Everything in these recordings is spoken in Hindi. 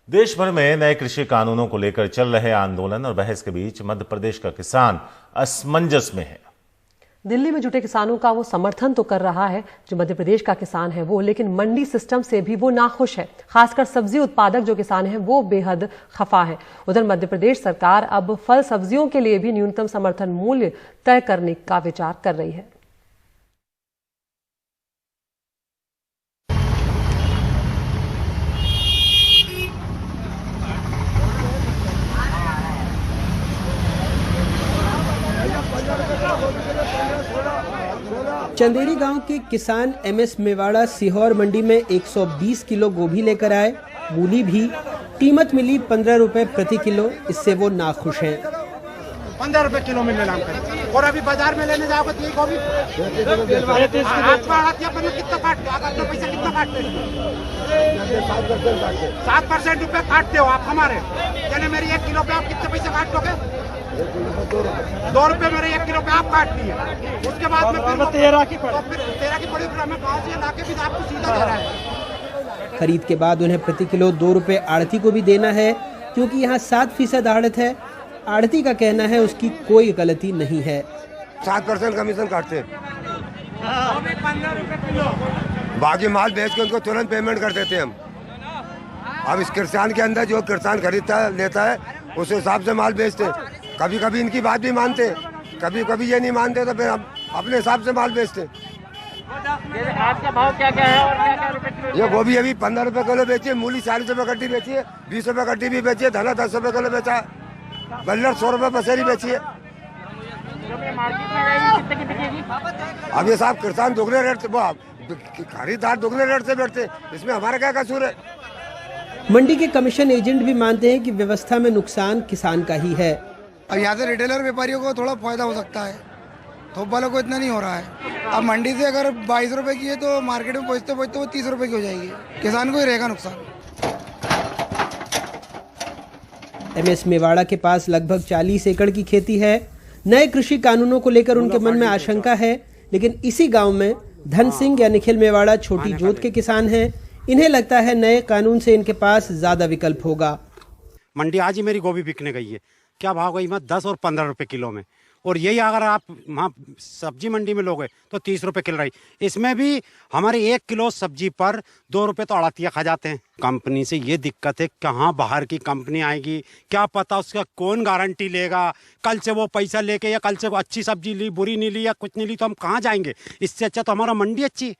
देश भर में नए कृषि कानूनों को लेकर चल रहे आंदोलन और बहस के बीच मध्य प्रदेश का किसान असमंजस में है। दिल्ली में जुटे किसानों का वो समर्थन तो कर रहा है जो मध्य प्रदेश का किसान है वो, लेकिन मंडी सिस्टम से भी वो नाखुश है। खासकर सब्जी उत्पादक जो किसान हैं वो बेहद खफा है। उधर मध्य प्रदेश सरकार अब फल सब्जियों के लिए भी न्यूनतम समर्थन मूल्य तय करने का विचार कर रही है। चंदेरी गांव के किसान एमएस मेवाड़ा सीहोर मंडी में 120 किलो गोभी लेकर आए। मूली भी कीमत मिली 15 रुपए प्रति किलो। इससे वो नाखुश हैं। 15 रुपए किलो में नीलाम करें और अभी बाजार में लेने जाओगे तो ये गोभी कितना काटते हो? आप पैसा कितना काटते हो? 7% रुपए काटते हो आप हमारे। यानी मेरी 1 किलो पे आप कितने पैसे काट दोगे? 2 रुपए मेरे 1 किलो पे आप काट लिए। उसके बाद में 13 की पड़ी मैं गाँव से लाके भी आपको सीधा दे रहा है। खरीद के बाद उन्हें प्रति किलो 2 रुपए आढ़ती को भी देना है, क्योंकि यहाँ 7% आढ़त है। आढ़ती का कहना है उसकी कोई गलती नहीं है। 7% कमीशन काटते हैं, बाकी माल बेच के उनको तुरंत पेमेंट कर देते हैं हम। अब इस किसान के अंदर जो किसान खरीदता है लेता है उस हिसाब से माल बेचते हैं। कभी कभी इनकी बात भी मानते हैं, कभी कभी ये नहीं मानते तो फिर हम अपने हिसाब से माल बेचते हैं। आज का भाव क्या क्या है और क्या रुपए किलो? ये गोभी अभी 15 रुपए किलो बेची है, मूली 40 रुपए कट्टी बेची है, 20 रुपए कट्टी भी बेची है, धना 10 रुपए किलो बेचा है, बल्लर 100 रुपए पसेरी बेची है। मार्केट में जाएगी कितने की बिकेगी? अब ये साहब किसान दुगने रेट से खरीदार दुगने रेट से बैठते, इसमें हमारा क्या कसूर है? मंडी के कमीशन एजेंट भी मानते हैं कि व्यवस्था में नुकसान किसान का ही है। अब यहाँ से रिटेलर व्यापारियों को थोड़ा फायदा हो सकता है, थोक वालों को इतना नहीं हो रहा है। अब मंडी से अगर 22 रुपए की है तो मार्केट में पहुँचते पहुँचते वो 30 रुपए की हो जाएगी। किसान को ही रहेगा नुकसान। एमएस मेवाड़ा के पास लगभग 40 एकड़ की खेती है। नए कृषि कानूनों को लेकर उनके मन में आशंका है, लेकिन इसी गांव में धन सिंह या निखिल मेवाड़ा छोटी जोत के किसान हैं। इन्हें लगता है नए कानून से इनके पास ज्यादा विकल्प होगा। मंडी आज ही मेरी गोभी बिकने गई है, क्या भाव गई? 10 और 15 रुपए किलो में। और यही अगर आप वहाँ सब्जी मंडी में लोगे तो 30 रुपए किलो रही। इसमें भी हमारे 1 किलो सब्जी पर 2 रुपए तो अड़तिया खा जाते हैं। कंपनी से ये दिक्कत है, कहाँ बाहर की कंपनी आएगी, क्या पता उसका कौन गारंटी लेगा? कल से वो पैसा लेके या कल से वो अच्छी सब्जी ली, बुरी नहीं ली या कुछ नहीं ली तो हम कहाँ जाएंगे? इससे अच्छा तो हमारा मंडी अच्छी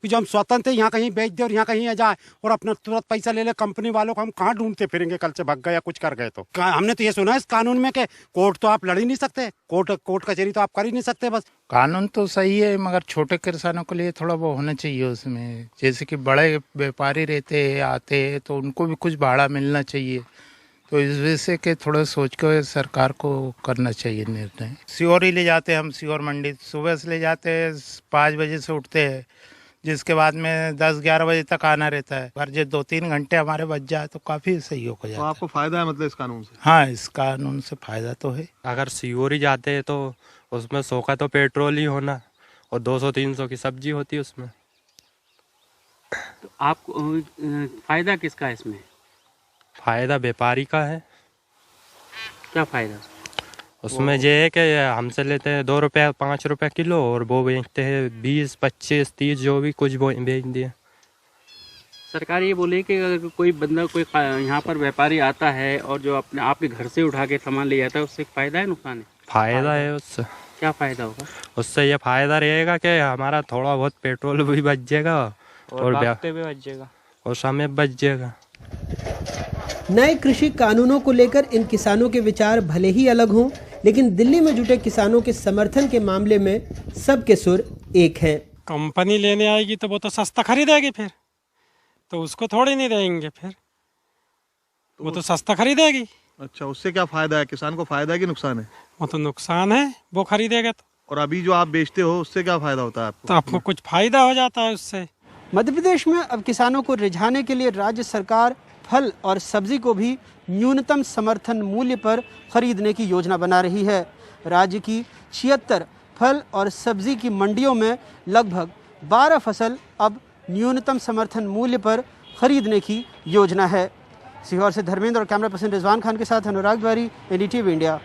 कि जो हम स्वतंत्र यहाँ कहीं बेच दे और यहाँ कहीं जाए और अपना तुरंत पैसा ले ले। कंपनी वालों को हम कहाँ ढूंढते फिरेंगे? कल से भाग गए या कुछ कर गए तो हमने तो ये सुना है इस कानून में कि कोर्ट तो आप लड़ ही नहीं सकते, कोर्ट कचहरी तो आप कर ही नहीं सकते। बस कानून तो सही है, मगर छोटे किसानों के लिए थोड़ा वो होना चाहिए उसमें। जैसे कि बड़े व्यापारी रहते आते तो उनको भी कुछ भाड़ा मिलना चाहिए। तो इस वजह से कि थोड़ा सोच कर सरकार को करना चाहिए निर्णय। सीहोर ही ले जाते हैं हम, सीहोर मंडी सुबह से ले जाते हैं, 5 बजे से उठते हैं, जिसके बाद में 10-11 बजे तक आना रहता है। पर जो 2-3 घंटे हमारे बच जाए तो काफी सही हो जाता है। तो आपको फायदा है मतलब इस कानून से? हाँ, इस कानून से फायदा तो है। अगर सीहोर ही जाते हैं तो उसमें 100 का तो पेट्रोल ही होना और 200-300 की सब्जी होती है उसमें। तो आपको फायदा किसका है इसमें? फायदा व्यापारी का है। क्या फायदा उसमें? ये है कि हमसे लेते हैं 2 रुपये 5 रुपये किलो और वो बेचते हैं 20, 25, 30 जो भी कुछ वो बेच दिए। सरकार ये बोले कि अगर कोई बंदा कोई यहाँ पर व्यापारी आता है और जो अपने आपके घर से उठा के सामान ले जाता है उससे फायदा है नुकसान है? फायदा है उससे। क्या फायदा होगा उससे? ये फायदा रहेगा कि हमारा थोड़ा बहुत पेट्रोल भी बच जाएगा और वक्त भी बच जाएगा और समय बच जाएगा। नए कृषि कानूनों को लेकर इन किसानों के विचार भले ही अलग हों, लेकिन दिल्ली में जुटे किसानों के समर्थन के मामले में सबके सुर एक हैं। कंपनी लेने आएगी तो वो तो सस्ता खरीदेगी, फिर तो उसको थोड़ी नहीं देंगे, फिर वो तो सस्ता खरीदेगी। अच्छा, उससे क्या फायदा है? किसान को फायदा है कि नुकसान है? वो तो नुकसान है, वो खरीदेगा तो। और अभी जो आप बेचते हो उससे क्या फायदा होता है आपको? तो आपको कुछ फायदा हो जाता है उससे। मध्य प्रदेश में अब किसानों को रिझाने के लिए राज्य सरकार फल और सब्जी को भी न्यूनतम समर्थन मूल्य पर खरीदने की योजना बना रही है। राज्य की 76 फल और सब्जी की मंडियों में लगभग 12 फसल अब न्यूनतम समर्थन मूल्य पर खरीदने की योजना है। सीहोर से धर्मेंद्र और कैमरा पर्सन रिजवान खान के साथ अनुराग द्वारी, NDTV इंडिया।